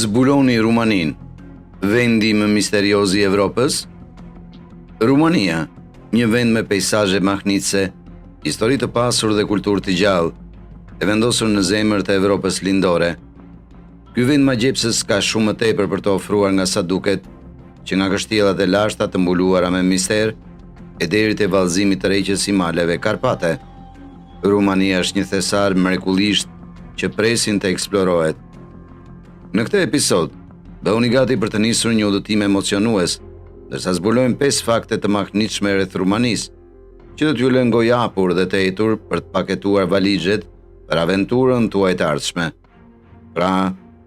zbuloni Rumanin, vendi më misterioz i Evropës? Rumania, një vend me peizazhe mahnitse, histori të pasur dhe kulturë të gjallë, e vendosur në zemër të Evropës lindore. Ky vend magjepsës ka shumë më tepër për të ofruar nga sa duket, që nga kështjellat e lashta të mbuluara me mister, e deri te vallëzimi të rreqës i maleve Karpate. Rumania është një thesar mrekullisht që presin të eksplorohet. Në këtë episod, bëhuni gati për të nisur një udhëtim emocionues, ndërsa zbulojmë 5 fakte të mahnitshme rreth Rumanisë, që do t'ju lënë gojapur dhe të etur për të paketuar valixhet për aventurën tuaj të ardhshme. Pra,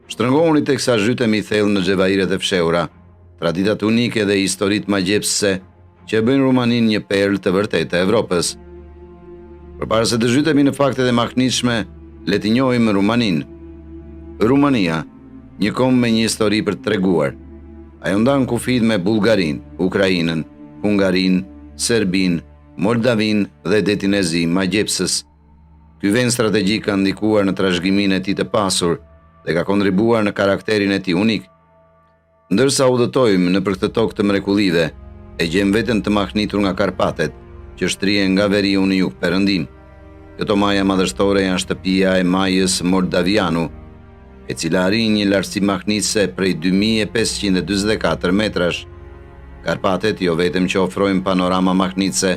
shtrëngohuni teksa zhytemi thellë në xhevahiret e fshehura, traditat unike dhe historitë magjepsëse që bëjnë Rumaninë një perlë të vërtetë të Evropës. Përpara se të zhytemi në faktet e mahnitshme, le t'i njohim Rumaninë. Rumania, një kombë me një histori për të treguar. Ajo ndan kufit me Bullgarinë, Ukrainën, Hungarinë, Serbinë, Moldavinë dhe detin e zi magjepsës. Ky vend strategjik ka ndikuar në trashëgiminë e tij të pasur dhe ka kontribuar në karakterin e tij unik. Ndërsa udhëtojmë në për këtë tokë të mrekullive, e gjem veten të mahnitur nga Karpatet, që shtrihen nga veriu në jug perëndim. Këto maja madhështore janë shtëpia e majës Moldavianu, e cila arrin një lartësi mahnitse prej 2544 metrash. Karpatet jo vetëm që ofrojnë panorama mahnitse,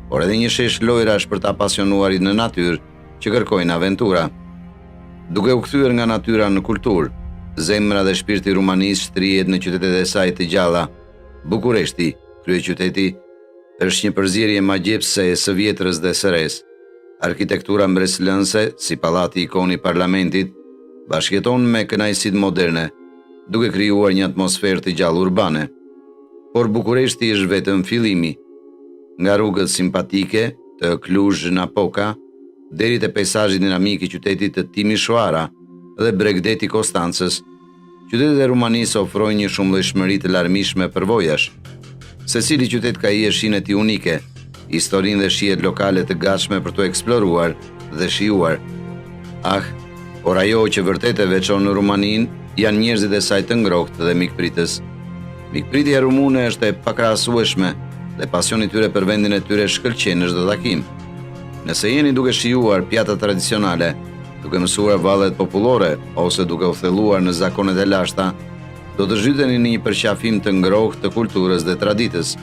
por edhe një shesh lojrash për të apasionuarit në natyrë që kërkojnë aventura. Duke u kthyer nga natyra në kulturë, zemra dhe shpirti i Rumanisë shtrihet në qytetet e saj të gjalla. Bukureshti, kryeqyteti, është një përzierje magjepse e së vjetrës dhe së res. Arkitektura mbreslënse, si pallati ikoni i parlamentit, bashkëjeton me kënaqësitë moderne, duke krijuar një atmosferë të gjallë urbane. Por Bukureshti është vetëm fillimi. Nga rrugët simpatike të Cluj-Napoca deri te peizazhi dinamik i qytetit të Timișoara dhe Bregdeti i Konstancës, qytetet e Rumanisë ofrojnë një shumëllojshmëri të larmishme përvojash. Secili qytet ka shijen e tij unike, historinë dhe shijet lokale të gatshme për të eksploruar dhe shijuar. Por ajo që vërtet e veçon në Rumaninë janë njerëzit e saj të ngrohtë dhe mikpritës. Mikpritja rumune është e pakrahasueshme dhe pasioni i tyre për vendin e tyre shkëlqen në çdo takim. Nëse jeni duke shijuar pjatat tradicionale, duke mësuar vallet popullore ose duke u thelluar në zakonet e lashta, do të zhyteni në një përqafim të ngrohtë të kulturës dhe traditës.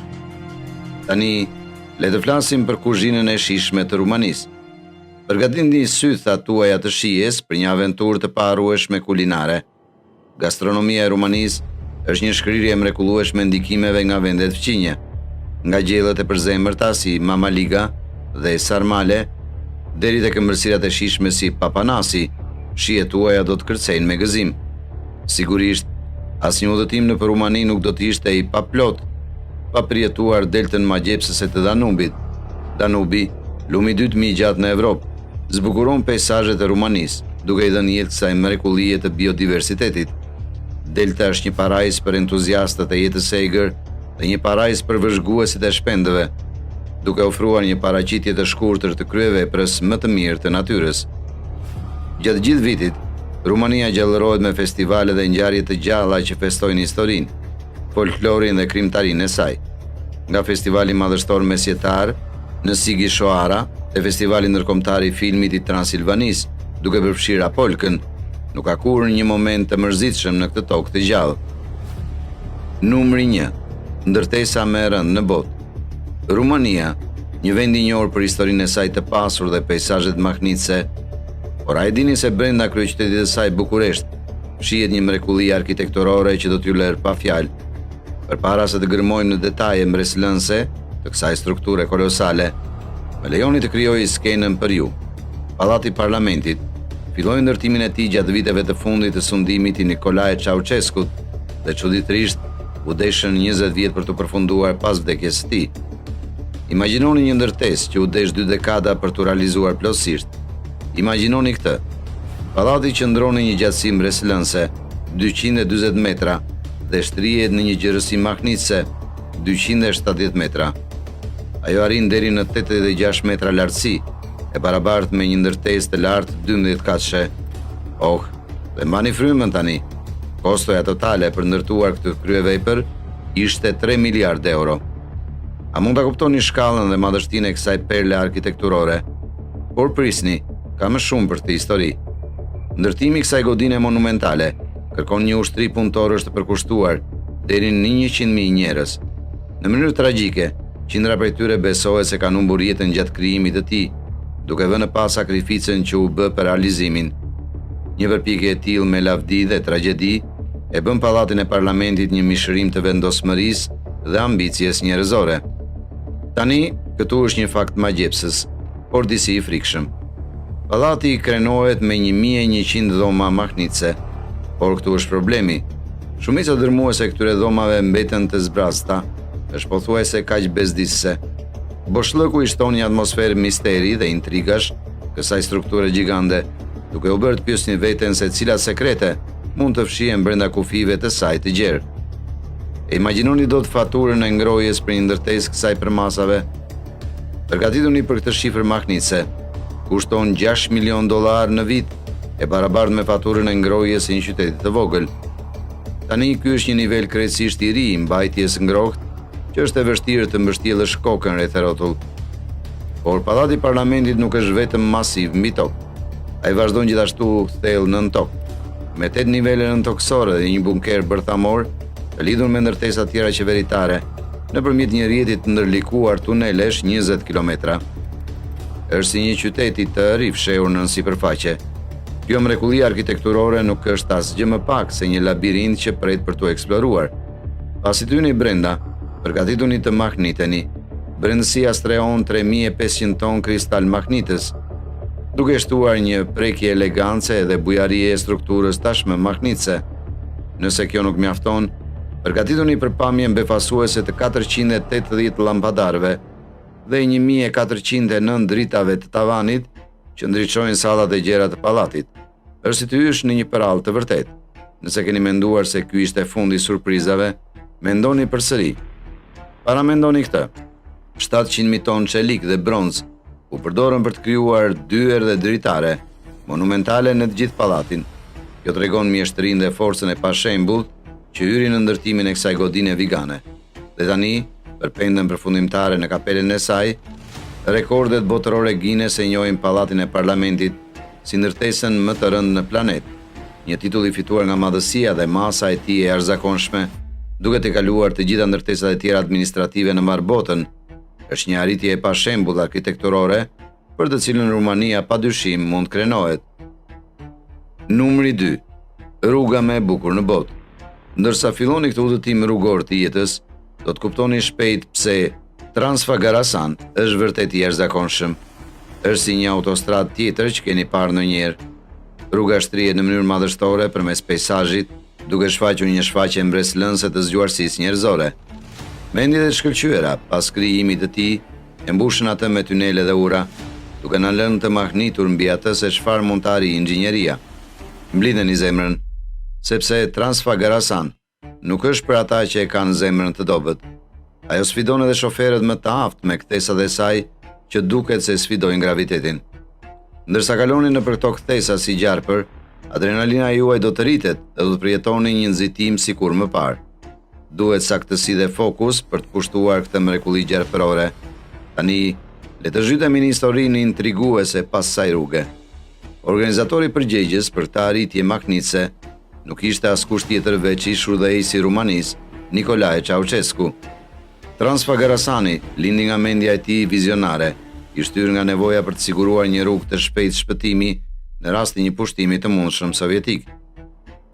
Tani, le të flasim për kuzhinën e shijshme të Rumanisë. Përgatitni sythat tuaja të shijes për një aventurë të paharrueshme kulinare. Gastronomia e Rumanisë është një shkrirje e mrekullueshme ndikimeve nga vendet fqinje, nga gjellët e përzemërta si Mamaliga dhe Sarmale, deri tek ëmbëlsirat e shijshme si Papanasi, shijet tuaja do të kërcejnë me gëzim. Sigurisht, asnjë udhëtim në Rumani nuk do të ishte i paplot, pa përjetuar deltën magjepsëse të Danubit. Danubi, lumi i dytë më i gjatë në Evropë, zbukuron peizazhet e Rumanisë, duke i dhënë jetë kësaj mrekullie të biodiversitetit. Delta është një parajs për entuziastët e jetës së egër dhe një parajs për vëzhguesit e shpendëve, duke ofruar një paraqitje të shkurtër të kryeveprës më të mirë të natyrës. Gjatë gjithë vitit, Rumania gjallërohet me festivale dhe ngjarje të gjalla që festojnë historinë, folklorin dhe krimtarinë e saj. Nga festivali madhështor mesjetar në Sighișoara e festivali ndërkombëtar i filmit i Transilvanisë, duke përfshirë Apolkën, nuk ka kurrë një moment të mërzitshëm në këtë tokë të gjallë. Numri 1. Ndërtesa më e rëndë në botë. Rumania, një vend i njohur për historinë e saj të pasur dhe peizazhet mahnitse, por a e dini se brenda kryeqytetit të saj Bukuresht shihet një mrekulli arkitekturore që do t'ju lërë pa fjalë. Përpara se të gërmojmë në detaje mbreslënse të kësaj strukture kolosale, më lejoni të krijoj skenën për ju. Pallati i Parlamentit filloi ndërtimin e tij gjatë viteve të fundit të sundimit i Nicolae Ceaușescut dhe çuditërisht u deshën 20 vjet për të përfunduar pas vdekjes së tij. Imagjinoni një ndërtesë që u desh 2 dekada për të realizuar plotësisht. Imagjinoni këtë. Pallati qëndron në një gjatësi mbreslënse 240 metra dhe shtrihet në një gjërësi mahnitse 270 metra. Ajo arrin deri në 86 metra lartësi, e barabartë me një ndërtesë të lartë 12 katshe. Dhe mbani frymën tani. Kostoja totale për ndërtuar këtë kryevepër ishte 3 miliard euro. A mund ta kuptoni shkallën dhe madhështinë e kësaj perle arkitekturore? Por prisni, ka më shumë për këtë histori. Ndërtimi i kësaj godine monumentale kërkon një ushtri punëtorësh të përkushtuar deri në 100.000 njerëz. Në mënyrë tragjike, qindra prej tyre besohet se kanë humbur jetën gjatë krijimit të tij, duke vënë pas sakrificën që u bë për realizimin. Një përpjekje e tillë me lavdi dhe tragjedi e bën pallatin e parlamentit një mishërim të vendosmërisë dhe ambicies njerëzore. Tani, këtu është një fakt magjepsës, por disi i frikshëm. Pallati krenohet me 1100 dhoma mahnitse, por këtu është problemi. Shumica dërmuese e këtyre dhomave mbeten të zbrasta, është pothuajse kaq bezdisëse. Boshllëku i shton një atmosferë misteri dhe intrigash kësaj strukture gjigande, duke u bërë të pyesni veten se cilat sekrete mund të fshihen brenda kufive të saj të gjerë. E imagjinoni dot faturën e ngrohjes për një ndërtesë kësaj përmasave. Përgatituni për këtë shifër mahnitse. Kushton $6 milion në vit, e barabartë me faturën e ngrohjes së një qyteti të vogël. Tani ky është një nivel krejtësisht i ri i mbajtjes ngrohtë, që është e vështirë të mbështjellësh kokën rreth rrotull. Por pallati i parlamentit nuk është vetëm masiv mbi tokë. Ai vazhdon gjithashtu thellë nën tokë, me 8 nivele nëntokësore dhe një bunker bërthamor të lidhur me ndërtesa të tjera qeveritare, nëpërmjet një rrjeti të ndërlikuar tunelesh 20 kilometra. Është si një qytet i tërë i fshehur nën sipërfaqe. Kjo mrekulli arkitekturore nuk është asgjë më pak se një labirint që pret për t'u eksploruar. Pasi të hyni brenda, përgatituni të mahniteni. Brendësia streon 3500 ton kristal mahnitës, duke shtuar një prekje elegance dhe bujarie e strukturës tashmë mahnitse. Nëse kjo nuk mjafton, përgatituni për pamjen befasuese të 480 llampadarëve dhe 1409 dritave të tavanit që ndriçojnë sallat e gjera të pallatit. Është si të hysh në një perall të vërtet. Nëse keni menduar se ky ishte fundi i surprizave, mendoni përsëri. Paramendoni këtë. 700.000 ton çelik dhe bronz u përdorën për të krijuar dyer dhe dritare monumentale në të gjithë pallatin. Kjo tregon mjeshtërinë dhe forcën e pashembullt që hyri në ndërtimin e kësaj godine vigane. Dhe tani, përpendën përfundimtare në kapelen e saj, rekordet botërore Guinness e njohin pallatin e parlamentit si ndërtesën më të rëndë në planet, një titull i fituar nga madhësia dhe masa e tij e jashtëzakonshme, duke të kaluar të gjitha ndërtesat e tjera administrative në mbar botën. Është një arritje e pashembull arkitekturore, për të cilën Rumania padyshim mund krenohet. Numri 2. Rruga më e bukur në botë. Ndërsa filloni këtë udhëtim rrugor të jetës, do të kuptoni shpejt pse Transfagarasan është vërtet i jashtëzakonshëm. Është si një autostradë tjetër që keni parë ndonjëherë. Rruga shtrihet në mënyrë madhështore përmes peizazhit, duke shfaqur një shfaqje mbreslënse të zgjuarsisë njerëzore. Mendjet e shkëlqyera pas krijimit të tij e mbushën atë me tunele dhe ura, duke na lënë të mahnitur mbi atë se çfarë mund të arrijë inxhinieria. Mblidheni zemrën, sepse Transfagarasan nuk është për ata që e kanë zemrën të dobët. Ajo sfidon edhe shoferët më të aftë me kthesat e saj që duket se sfidojnë gravitetin. Ndërsa kaloni nëpër këto kthesa si gjarpër, adrenalina juaj do të rritet dhe do të përjetoni një nxitim sikur më parë. Duhet saktësi dhe fokus për të pushtuar këtë mrekulli gjarpërore. Tani, le të zhytemi në historinë intriguese pas kësaj rruge. Organizatori i përgjegjës për këtë arritje mahnitse nuk ishte askush tjetër veç ish udhëheqësi i Rumanisë, Nicolae Ceaușescu. Transfagarasani lindi nga mendja e tij vizionare, i shtyr nga nevoja për të siguruar një rrugë të shpejtë shpëtimi në rast të një pushtimi të mundshëm sovjetik.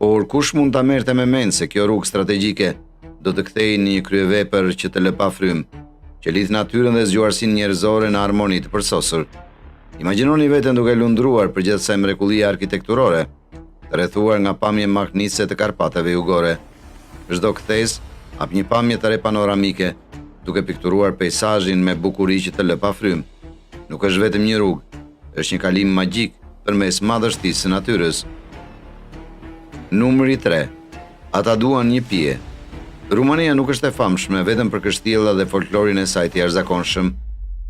Por kush mund ta merrte me mend se kjo rrugë strategjike do të kthehej në një kryevepër që të lë pa frym, që lidh natyrën dhe zgjuarsinë njerëzore në harmoni të përsosur. Imagjinoni veten duke lundruar përgjatë kësaj mrekullie arkitekturore, të rrethuar nga pamje mahnitse të Karpateve jugore. Çdo kthes hap një pamje të re panoramike, duke pikturuar peizazhin me bukuri që të lë pa frym. Nuk është vetëm një rrugë, është një kalim magjik përmes madhështisë së natyrës. Numri 3. Ata duan një pije. Rumania nuk është e famshme vetëm për kështjella dhe folklorin e saj të jashtëzakonshëm.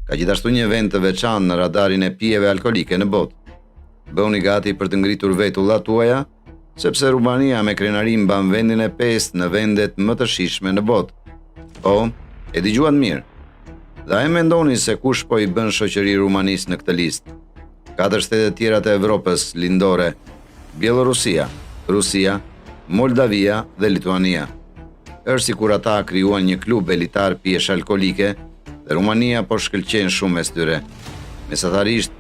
Ka gjithashtu një vend të veçantë në radarin e pijeve alkolike në botë. Bëuni gati për të ngritur vetullat tuaja sepse Rumania me krenari mban vendin e 5 në vendet më të shishme në botë. Po, e dëgjuan mirë. Dhe a e mendoni se kush po i bën shoqëri Rumanisë në këtë listë? 4 shtete tjera të Evropës lindore: Bielorusia, Rusia, Moldavia dhe Lituania. Është sikur ata krijuan një klub elitar pjesh alkolike dhe Rumania po shkëlqen shumë mes tyre. Mesatarisht,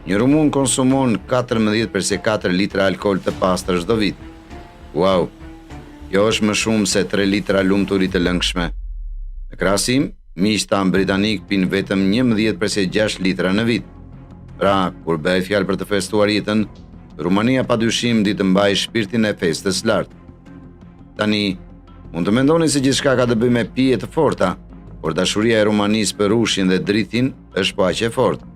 një rumun konsumon 14,4 litra alkool të pastër çdo vit. Wow, kjo është më shumë se 3 litra lumturi të lëngshme. Në krahasim, miqtë tanë britanik pinë vetëm 11,6 litra në vit. Pra, kur bëhet fjalë për të festuar jetën, Rumania padyshim di të mbajë shpirtin e festës lart. Tani, mund të mendoni se gjithçka ka të bëjë me pije të forta, por dashuria e Rumanisë për ushin dhe dritin është po aq e fortë.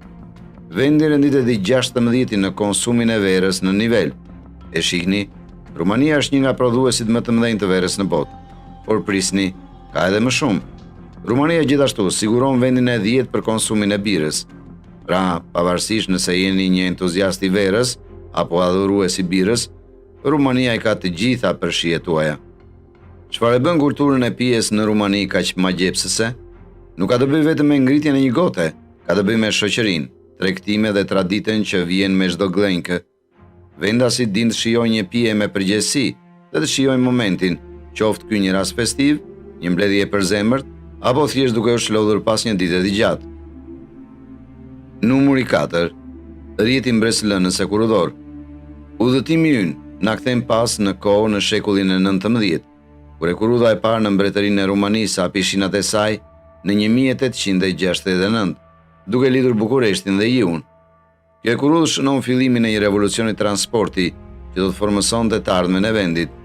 Vendi renditet i 16 në konsumin e verës në nivel. E shihni, Rumania është një nga prodhuesit më të mëdhenj të verës në botë. Por prisni, ka edhe më shumë. Rumania gjithashtu siguron vendin e 10 për konsumin e birës. Pra, pavarësisht nëse jeni një entuziast i verës apo adhurues i birës, Rumania i ka të gjitha për shijet tuaja. Çfarë bën kulturën e pijes në Rumani kaq magjepsëse? Nuk ka të bëjë vetëm me ngritjen e një gote, ka të bëjë me shoqërinë, tregtime dhe traditën që vjen me çdo glenkë. Vendasit din të shijojnë një pije me përgjegjësi dhe të shijojnë momentin, qoftë ky një rast festiv, një mbledhje për zemërt, apo thjesht duke u shlodhur pas një dite të gjatë. Numri 4. Rrjeti mbreslënës e kurudor. Udhëtimi ynë na kthen pas në kohë në shekullin e 19, kur e kurudha e parë në mbretërinë e Rumanisë hapi shinat e saj në 1869, duke lidhur Bukureshtin dhe Iun. Kjo kurudhë shënon fillimin e një revolucioni transporti që do të formësonte të ardhmen e vendit.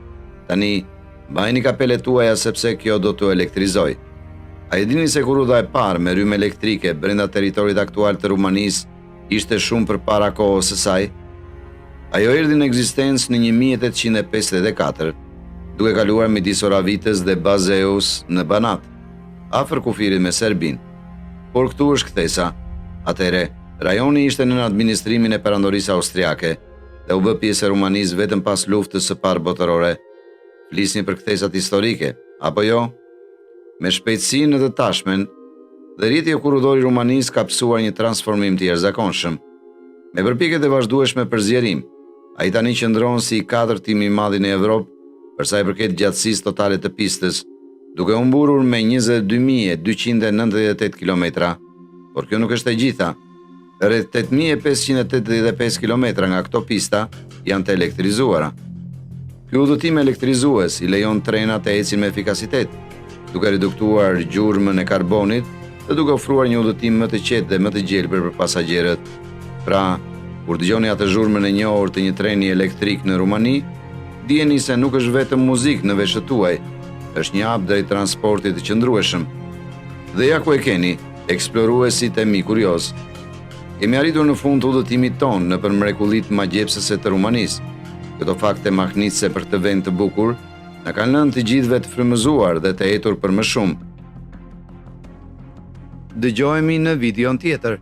Tani, mbajini kapelet tuaja sepse kjo do t'u elektrizoj. A e dini se kurudha e parë me rrymë elektrike brenda territorit aktual të Rumanisë ishte shumë përpara kohës së saj? Ajo erdhi në ekzistencë në 1854, duke kaluar midis Oravitës dhe Bazeus në Banat, afër kufirit me Serbin. Por këtu është kthesa. Atëre, rajoni ishte në administrimin e perandorisë austriake dhe u bë pjesë e Rumanisë vetëm pas luftës së parë botërore. Flisni për kthesat historike, apo jo? Me shpejtësi në të tashmen, dhe rrjeti e kurudor i Rumanisë ka psuar një transformim të jashtëzakonshëm. Me përpjekjet e vazhdueshme për zgjerim, ai tani qëndron si i 4 timi i madh në Evropë për sa i përket gjatësisë totale të pistës, duke u mburur me 22.298 kilometra. Por kjo nuk është e gjitha. Rreth 8.585 kilometra nga këto pista janë të elektrizuara. Ky udhëtim elektrizues i lejon trenat të ecin me efikasitet, duke reduktuar gjurmën e karbonit dhe duke ofruar një udhëtim më të qetë dhe më të gjelbër për pasagerët. Pra, kur dëgjoni atë zhurmën e njohur të një treni elektrik në Rumani, dijeni se nuk është vetëm muzikë në veshët tuaj, është një hap drejt transportit të qëndrueshëm. Dhe ja ku e keni, eksploruesit e mi kurioz. Kemi arritur në fund të udhëtimit tonë në për mrekullit magjepsëse të Rumanisë. Këto fakte mahnitse për të vend të bukur na kanë lënë të gjithëve të frymëzuar dhe të etur për më shumë. Dëgjohemi në videon tjetër.